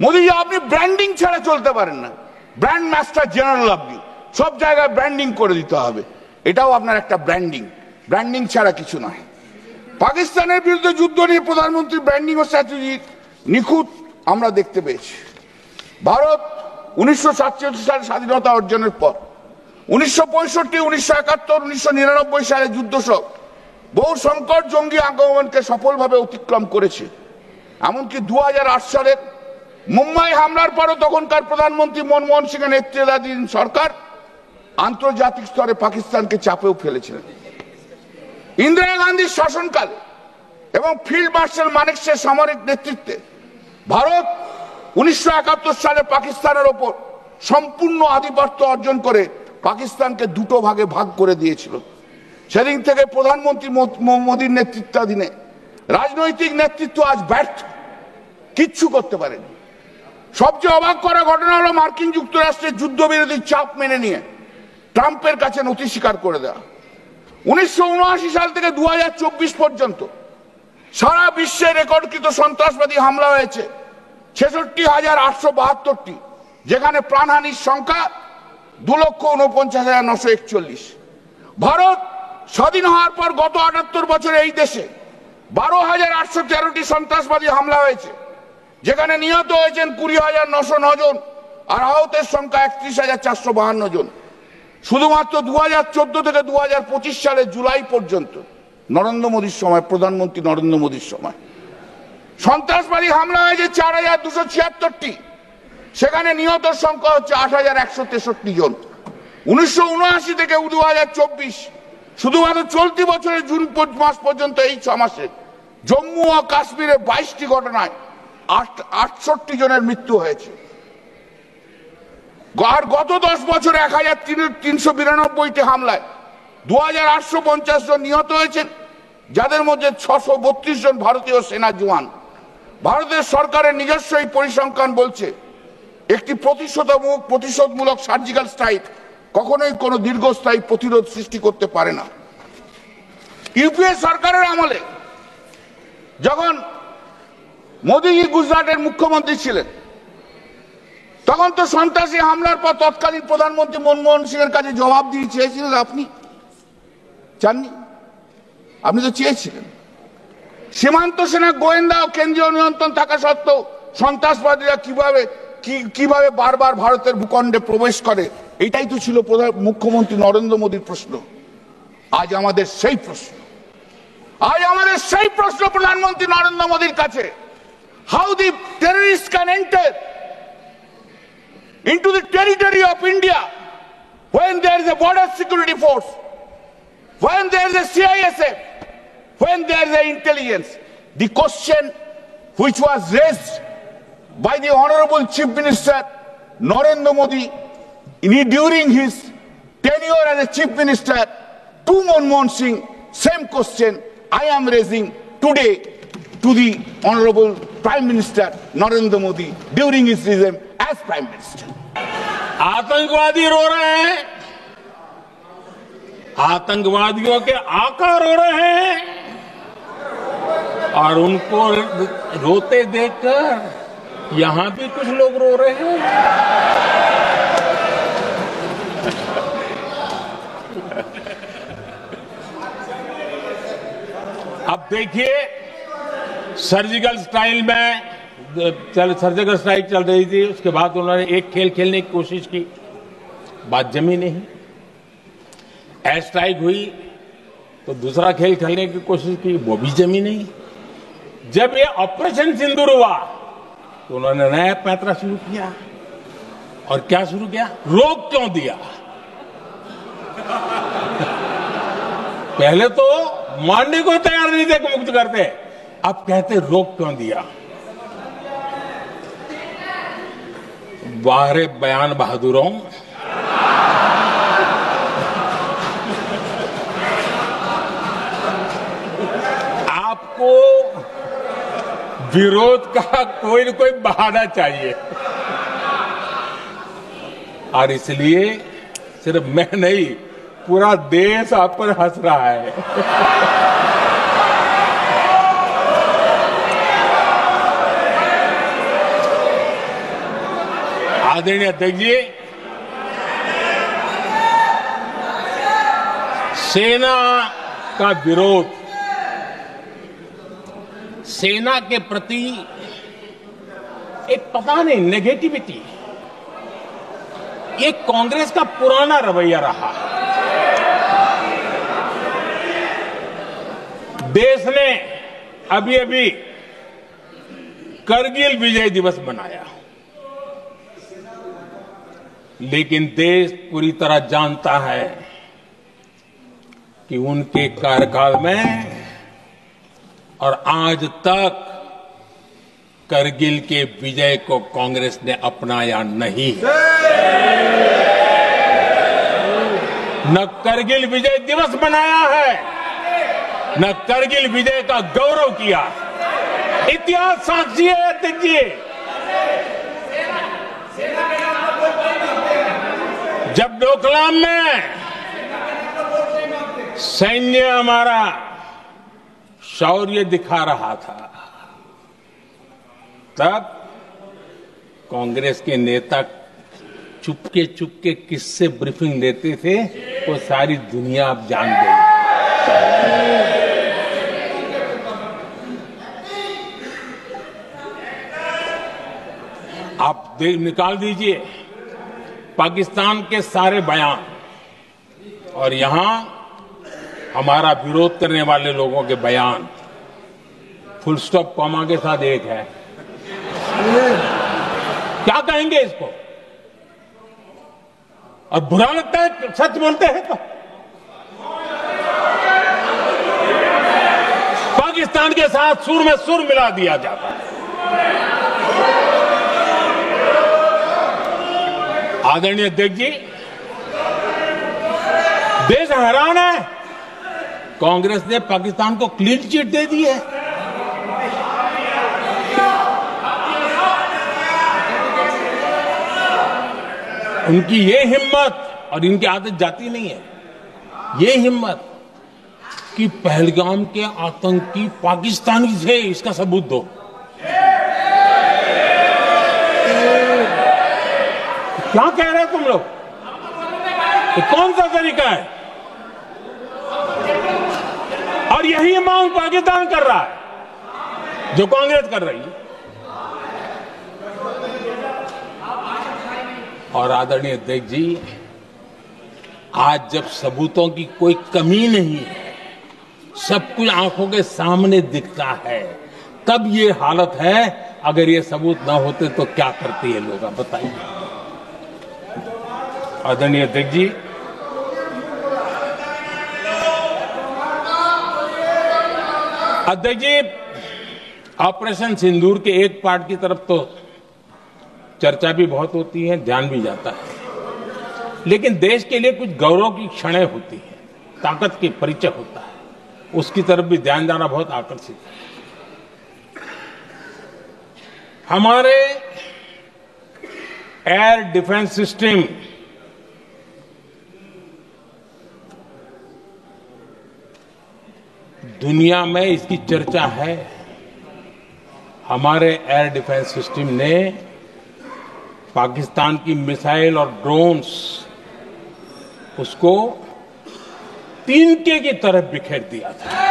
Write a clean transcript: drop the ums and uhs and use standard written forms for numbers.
মোদীজি, আপনি ব্র্যান্ডিং ছাড়া চলতে পারেন না। ব্র্যান্ড মাস্টার জেনারেল আপনি, সব জায়গায় ব্র্যান্ডিং করে দিতে হবে, এটাও আপনার একটা ব্র্যান্ডিং। ব্র্যান্ডিং ছাড়া কিছু নয়। পাকিস্তানের বিরুদ্ধে যুদ্ধ নিয়ে প্রধানমন্ত্রী ব্র্যান্ডিং ও স্ট্র্যাটেজি নিখুঁত আমরা দেখতে পেয়েছি। ভারত 1947 সালে স্বাধীনতা অর্জনের পর 1965, 1971, 1999 সালে যুদ্ধ সহ বহু সংকট জঙ্গি আক্রমণকে সফলভাবে অতিক্রম করেছে। এমনকি 2008 সালের মুম্বাই হামলার পরও তখনকার প্রধানমন্ত্রী মনমোহন সিং এর নেতৃত্বাধীন সরকার আন্তর্জাতিক স্তরে পাকিস্তানকে চাপেও ফেলেছিলেন। ইন্দিরা গান্ধীর শাসনকালে এবং ফিল্ড মার্শাল মানেকশের সামরিক নেতৃত্বে ভারত 1971 সালে পাকিস্তানের ওপর সম্পূর্ণ আধিপত্য অর্জন করে পাকিস্তানকে দুটো ভাগে ভাগ করে দিয়েছিল। সেদিন থেকে প্রধানমন্ত্রী মোদীর নেতৃত্বাধীনে রাজনৈতিক নেতৃত্ব আজ ব্যর্থ, কিচ্ছু করতে পারেনি। সবচেয়ে অবাক করা ঘটনা হলো মার্কিন যুক্তরাষ্ট্রের যুদ্ধবিরোধী চাপ মেনে নিয়ে ট্রাম্পের কাছে নথি স্বীকার করে দেওয়া। 1979 সাল থেকে 2024 পর্যন্ত সারা বিশ্বে রেকর্ডকৃত সন্ত্রাসবাদী হামলা হয়েছে 66,872টি, যেখানে প্রাণহানির সংখ্যা 2,49,941। ভারত স্বাধীন হওয়ার পর গত 78 বছরে এই দেশে 12,813টি সন্ত্রাসবাদী হামলা হয়েছে, যেখানে নিহত হয়েছেন 20,909 জন আর আহতের সংখ্যা 31,452 জন। শুধুমাত্র 2014 থেকে 2025 সালের জুলাই পর্যন্ত নরেন্দ্র মোদীর সময়, প্রধানমন্ত্রী নরেন্দ্র মোদীর সময় সন্ত্রাসবাদী হামলা হয়েছে 4,276টি, সেখানে নিহতের সংখ্যা হচ্ছে 8,163 জন। 1979 থেকে 2024 শুধুমাত্র চলতি বছরের জুন মাস পর্যন্ত এই 6 মাসে জম্মু ও কাশ্মীরে 22টি ঘটনায় 68 জনের মৃত্যু হয়েছে। আর গত 10 বছরে 1,392টি হামলায় 2,850 জন নিহত হয়েছেন, যাদের মধ্যে 632 জন ভারতীয় সেনা জওয়ান। ভারতের সরকারের নিজস্ব এই পরিসংখ্যান বলছে একটি প্রতিশোধমূলক সার্জিক্যাল স্ট্রাইক কখনোই কোনো দীর্ঘস্থায়ী প্রতিরোধ সৃষ্টি করতে পারে না। ইউপিএ সরকারের আমলে যখন মোদীজি গুজরাটের মুখ্যমন্ত্রী ছিলেন, তখন তো সন্ত্রাসী হামলার পর তৎকালীন প্রধানমন্ত্রী মনমোহন সিং এর কাছে জবাবদিহি চেয়েছিলেন। আপনি চাননি? আপনি তো চেয়েছিলেন। সীমান্ত সেনা, গোয়েন্দা ও কেন্দ্রীয় নিয়ন্ত্রণ থাকা সত্ত্বেও সন্ত্রাসবাদীরা কিভাবে বারবার ভারতের ভূখণ্ডে প্রবেশ করে, এটাই তো ছিল মুখ্যমন্ত্রী নরেন্দ্র মোদীর প্রশ্ন। আজ আমাদের সেই প্রশ্ন প্রধানমন্ত্রী নরেন্দ্র মোদীর কাছে। How the terrorist can enter into the territory of India when there is a border security force, when there is a CISF, when there is a intelligence. The question which was raised by the Honorable Chief Minister Narendra Modi during his tenure as a Chief Minister to Manmohan Singh, same question I am raising today to the Honorable Prime Minister Narendra Modi during his regime as Prime Minister. आतंकवादी रो रहे हैं, आतंकवादियों के आका रो रहे हैं, और उनको रोते देखकर यहां भी कुछ लोग रो रहे हैं। अब देखिए, सर्जिकल स्ट्राइक चल रही थी, उसके बाद उन्होंने एक खेल खेलने की कोशिश की, बात जमी नहीं। एयर स्ट्राइक हुई तो दूसरा खेल खेलने की कोशिश की, वो भी जमी नहीं। जब ये ऑपरेशन सिंदूर हुआ तो उन्होंने नया पैंतरा शुरू किया। और क्या शुरू किया? रोक क्यों दिया? पहले तो मानने को तैयार नहीं थे कि मुक्त करते, अब कहते रोक क्यों दिया। वारे बयान बहादुरों, आपको विरोध का कोई न कोई बहाना चाहिए, और इसलिए सिर्फ मैं नहीं, पूरा देश आप पर हंस रहा है। आदरणीय अध्यक्ष जी, सेना का विरोध, सेना के प्रति एक पता नहीं नेगेटिविटी, ये कांग्रेस का पुराना रवैया रहा है। देश ने अभी अभी करगिल विजय दिवस मनाया, लेकिन देश पूरी तरह जानता है कि उनके कार्यकाल में और आज तक करगिल के विजय को कांग्रेस ने अपनाया नहीं है। न करगिल विजय दिवस मनाया है, न करगिल विजय का गौरव किया। इतिहास साक्षी है अध्यक्ष जी। जब डोकलाम में सैन्य हमारा शौर्य दिखा रहा था, तब कांग्रेस के नेता चुपके चुपके किससे ब्रीफिंग देते थे वो सारी दुनिया अब जान गई। आप निकाल दीजिए पाकिस्तान के सारे बयान और यहां हमारा विरोध करने वाले लोगों के बयान, फुल स्टॉप कॉमा के साथ एक है। क्या कहेंगे इसको? और बुरा लगता है सच बोलते हैं तो। पाकिस्तान के साथ सुर में सुर मिला दिया जाता है। आदरणीय अध्यक्ष जी, देश हैरान है, कांग्रेस ने पाकिस्तान को क्लीन चिट दे दी है। उनकी ये हिम्मत, और इनकी आदत जाती नहीं है, ये हिम्मत कि पहलगाम के आतंकी पाकिस्तानी थे, इसका सबूत दो। क्या कह रहे हो तुम लोग? ये कौन सा तरीका है? और यही मांग पाकिस्तान कर रहा है जो कांग्रेस कर रही है। और आदरणीय अध्यक्ष जी, आज जब सबूतों की कोई कमी नहीं है, सब कुछ आंखों के सामने दिखता है, तब ये हालत है। अगर ये सबूत ना होते तो क्या करते ये लोग, आप बताइए। आदरणीय अध्यक्ष जी, ऑपरेशन सिंदूर के एक पार्ट की तरफ तो चर्चा भी बहुत होती है, ध्यान भी जाता है, लेकिन देश के लिए कुछ गौरव की क्षणें होती हैं, ताकत के परिचय होता है, उसकी तरफ भी ध्यान जाना बहुत आकर्षित है। हमारे एयर डिफेंस सिस्टम दुनिया में इसकी चर्चा है। हमारे एयर डिफेंस सिस्टम ने पाकिस्तान की मिसाइल और ड्रोन्स उसको तिनके की तरफ बिखेर दिया था।